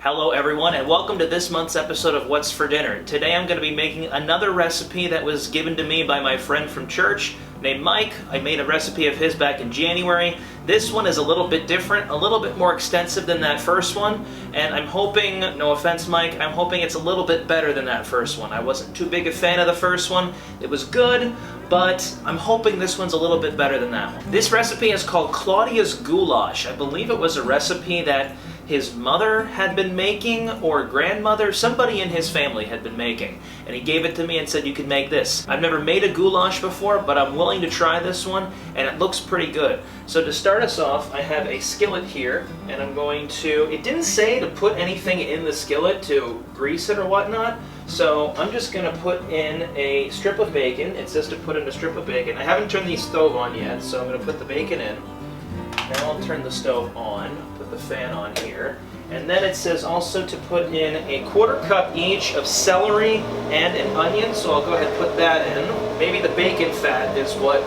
Hello everyone, and welcome to this month's episode of What's for Dinner. Today I'm going to be making another recipe that was given to me by my friend from church named Mike. I made a recipe of his back in January. This one is a little bit different, a little bit more extensive than that first one, and I'm hoping, no offense Mike, I'm hoping it's a little bit better than that first one. I wasn't too big a fan of the first one. It was good, but I'm hoping this one's a little bit better than that one. This recipe is called Claudia's Goulash. I believe it was a recipe that his mother had been making, or grandmother, somebody in his family had been making. And he gave it to me and said, you can make this. I've never made a goulash before, but I'm willing to try this one, and it looks pretty good. So to start us off, I have a skillet here, and I'm going to, it didn't say to put anything in the skillet to grease it or whatnot, so I'm just going to put in a strip of bacon. It says to put in a strip of bacon. I haven't turned the stove on yet, so I'm going to put the bacon in. Now I'll turn the stove on, put the fan on here, and then it says also to put in a 1/4 cup each of celery and an onion, so I'll go ahead and put that in. Maybe the bacon fat is what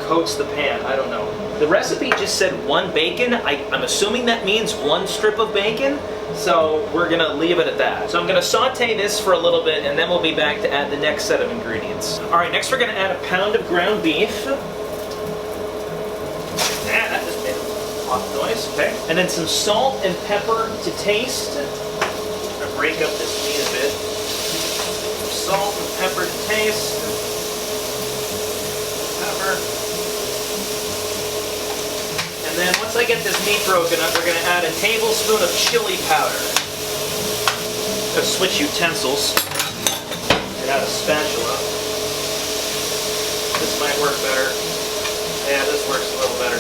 coats the pan, I don't know. The recipe just said 1 bacon. I'm assuming that means 1 strip of bacon, so we're going to leave it at that. So I'm going to saute this for a little bit, and then we'll be back to add the next set of ingredients. Alright, next we're going to add a pound of ground beef. Noise, okay. And then some salt and pepper to taste. I'm going to break up this meat a bit. Some salt and pepper to taste. Pepper. And then once I get this meat broken up, we're going to add a tablespoon of chili powder. Going to switch utensils. Get out a spatula. This might work better. Yeah, this works a little better.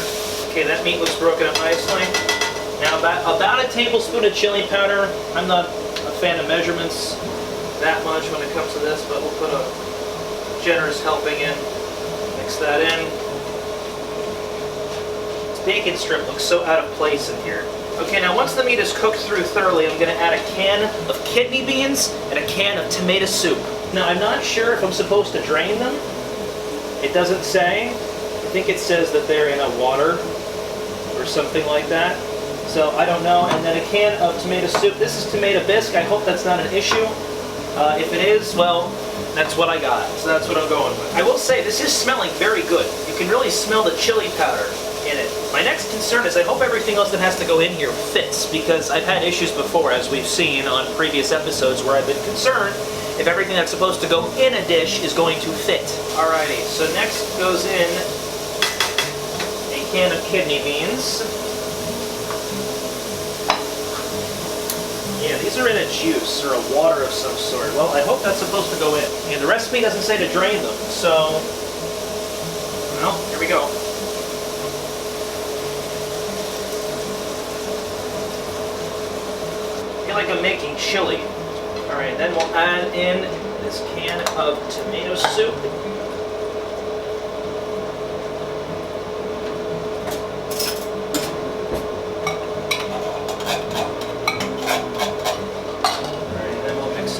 Okay, that meat was broken up nicely. Now about a tablespoon of chili powder. I'm not a fan of measurements that much when it comes to this, but we'll put a generous helping in. Mix that in. This bacon strip looks so out of place in here. Okay, now once the meat is cooked through thoroughly, I'm going to add a can of kidney beans and a can of tomato soup. Now I'm not sure if I'm supposed to drain them. It doesn't say. I think it says that they're in a water or something like that. So I don't know. And then a can of tomato soup. This is tomato bisque. I hope that's not an issue. If it is, well, that's what I got. So that's what I'm going with. I will say, this is smelling very good. You can really smell the chili powder in it. My next concern is I hope everything else that has to go in here fits, because I've had issues before, as we've seen on previous episodes, where I've been concerned if everything that's supposed to go in a dish is going to fit. Alrighty, so next goes in can of kidney beans. Yeah, these are in a juice or a water of some sort. Well, I hope that's supposed to go in. And the recipe doesn't say to drain them, so, well, here we go. I feel like I'm making chili. Alright, then we'll add in this can of tomato soup.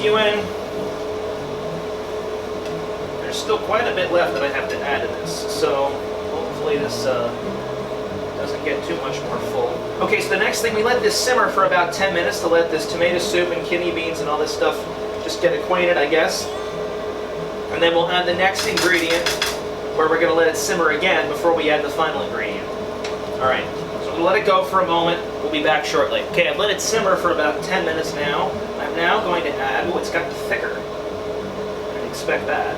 You in. There's still quite a bit left that I have to add to this, so hopefully this doesn't get too much more full. Okay, so the next thing, we let this simmer for about 10 minutes to let this tomato soup and kidney beans and all this stuff just get acquainted, I guess. And then we'll add the next ingredient, where we're going to let it simmer again before we add the final ingredient. Alright, so we'll let it go for a moment. We'll be back shortly. Okay, I've let it simmer for about 10 minutes now. I'm now going to add, oh, it's gotten thicker. I didn't expect that.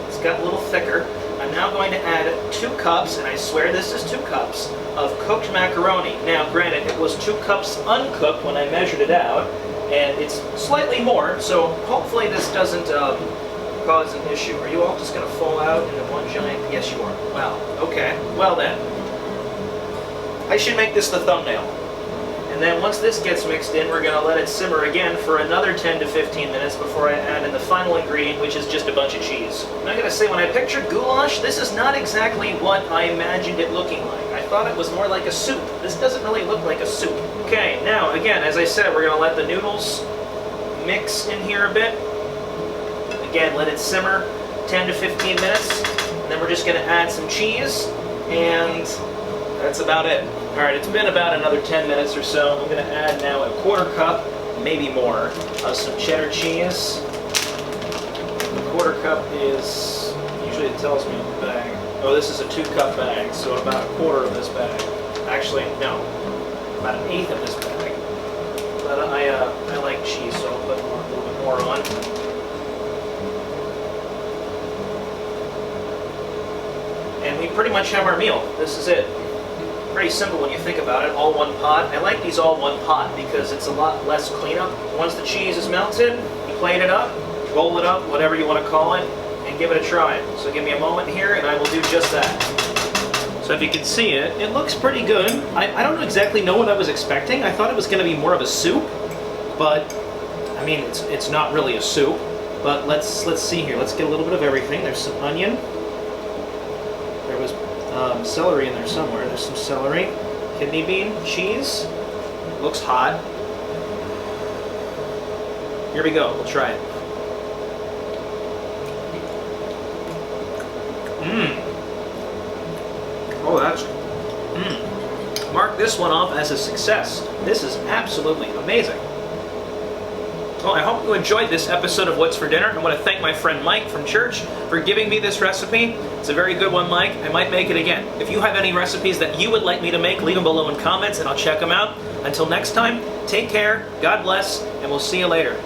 It's got a little thicker. I'm now going to add 2 cups, and I swear this is 2 cups, of cooked macaroni. Now, granted, it was 2 cups uncooked when I measured it out, and it's slightly more, so hopefully this doesn't cause an issue. Are you all just going to fall out into one giant? Yes, you are. Wow. Okay. Well then. I should make this the thumbnail. And then once this gets mixed in, we're going to let it simmer again for another 10 to 15 minutes before I add in the final ingredient, which is just a bunch of cheese. And I gotta say, when I pictured goulash, this is not exactly what I imagined it looking like. I thought it was more like a soup. This doesn't really look like a soup. Okay, now, again, as I said, we're going to let the noodles mix in here a bit. Again, let it simmer 10 to 15 minutes. And then we're just going to add some cheese, and that's about it. Alright, it's been about another 10 minutes or so. I'm going to add now a 1/4 cup maybe more. Some cheddar cheese. The quarter cup is, usually it tells me in the bag. Oh, this is a 2-cup bag, so about a quarter of this bag. Actually, no, about an eighth of this bag. But I like cheese, so I'll put a little bit more on. And we pretty much have our meal. This is it. Pretty simple when you think about it, all one pot. I like these all one pot because it's a lot less cleanup. Once the cheese is melted, you plate it up, roll it up, whatever you want to call it, and give it a try. So give me a moment here and I will do just that. So if you can see it, it looks pretty good. I don't exactly know what I was expecting. I thought it was going to be more of a soup, but I mean, it's not really a soup. But let's see here. Let's get a little bit of everything. There's some onion. There was celery in there somewhere. There's some celery, kidney bean, cheese. Looks hot. Here we go. We'll try it. Oh, that's... Mark this one off as a success. This is absolutely amazing. Well, I hope you enjoyed this episode of What's for Dinner. I want to thank my friend Mike from church for giving me this recipe. It's a very good one, Mike. I might make it again. If you have any recipes that you would like me to make, leave them below in comments and I'll check them out. Until next time, take care, God bless, and we'll see you later.